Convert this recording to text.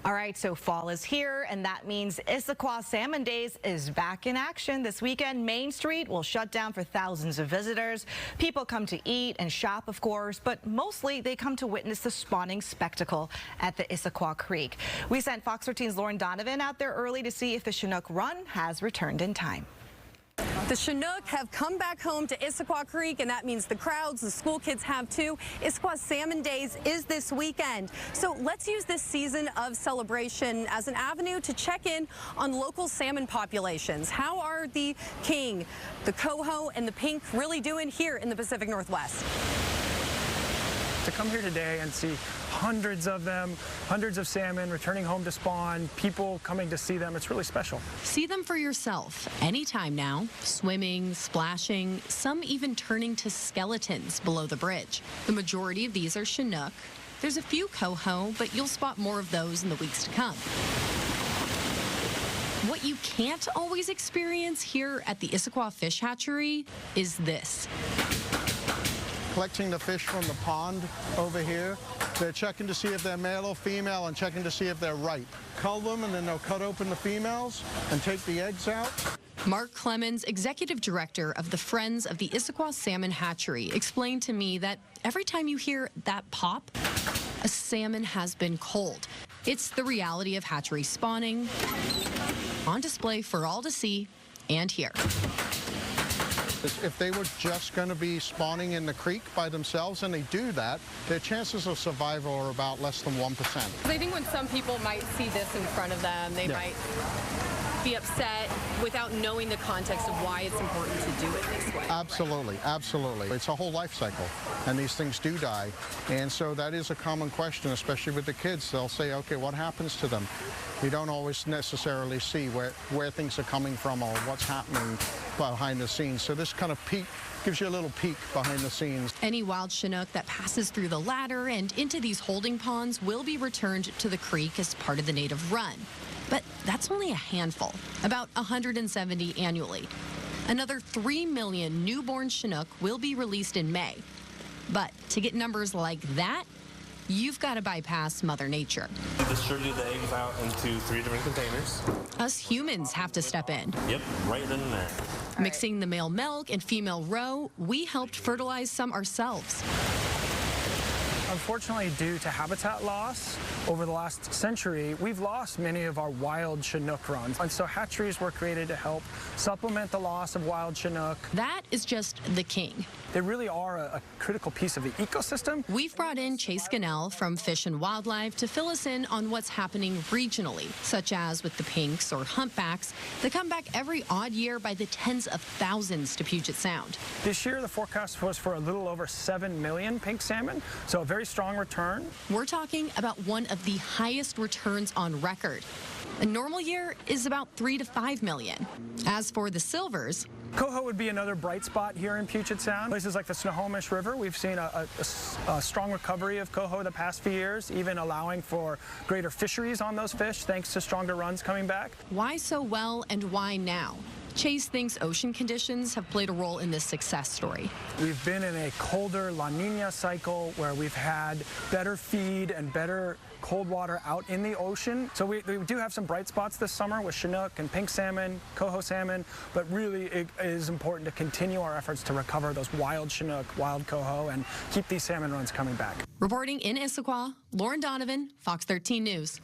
All right, so fall is here, and that means Issaquah Salmon Days is back in action. This weekend, Main Street will shut down for thousands of visitors. People come to eat and shop, of course, but mostly they come to witness the spawning spectacle at the Issaquah Creek. We sent Fox 13's Lauren Donovan out there early to see if the chinook run has returned in time. The chinook have come back home to Issaquah Creek, and that means the crowds, the school kids have too. Issaquah Salmon Days is this weekend. So let's use this season of celebration as an avenue to check in on local salmon populations. How are the king, the coho, and the pink really doing here in the Pacific Northwest? To come here today and see hundreds of them, hundreds of salmon returning home to spawn, people coming to see them, it's really special. See them for yourself anytime now, swimming, splashing, some even turning to skeletons below the bridge. The majority of these are chinook. There's a few coho, but you'll spot more of those in the weeks to come. What you can't always experience here at the Issaquah Fish Hatchery is this. Collecting the fish from the pond over here. They're checking to see if they're male or female and checking to see if they're ripe. Cull them, and then they'll cut open the females and take the eggs out. Mark Clemens, executive director of the Friends of the Issaquah Salmon Hatchery, explained to me that every time you hear that pop, a salmon has been culled. It's the reality of hatchery spawning, on display for all to see and hear. If they were just going to be spawning in the creek by themselves, and they do that, their chances of survival are about less than 1%. I think when some people might see this in front of them, they might be upset without knowing the context of why it's important to do it this way. Absolutely, absolutely. It's a whole life cycle, and these things do die. And so that is a common question, especially with the kids. They'll say, okay, what happens to them? You don't always necessarily see where things are coming from or what's happening behind the scenes. So this kind of peek gives you a little peek behind the scenes. Any wild chinook that passes through the ladder and into these holding ponds will be returned to the creek as part of the native run. But that's only a handful, about 170 annually. Another 3 million newborn chinook will be released in May. But to get numbers like that, you've got to bypass Mother Nature. We distribute the eggs out into 3 different containers. Us humans have to step in. Yep, right in there. Mixing the male milk and female roe, we helped fertilize some ourselves. Unfortunately, due to habitat loss over the last century, we've lost many of our wild chinook runs. And so hatcheries were created to help supplement the loss of wild chinook. That is just the king. They really are a critical piece of the ecosystem. We've brought in Chase Gunnell from Fish and Wildlife to fill us in on what's happening regionally, such as with the pinks or humpbacks that come back every odd year by the tens of thousands to Puget Sound. This year, the forecast was for a little over 7 million pink salmon, so a very strong return. We're talking about one of the highest returns on record. A normal year is about 3 to 5 million. As for the silvers, Coho would be another bright spot here in Puget Sound. Places like the Snohomish River, we've seen a strong recovery of coho the past few years, even allowing for greater fisheries on those fish thanks to stronger runs coming back. Why so well and why now? Chase thinks ocean conditions have played a role in this success story. We've been in a colder La Nina cycle where we've had better feed and better cold water out in the ocean. So we do have some bright spots this summer with chinook and pink salmon, coho salmon, but really it is important to continue our efforts to recover those wild chinook, wild coho, and keep these salmon runs coming back. Reporting in Issaquah, Lauren Donovan, Fox 13 News.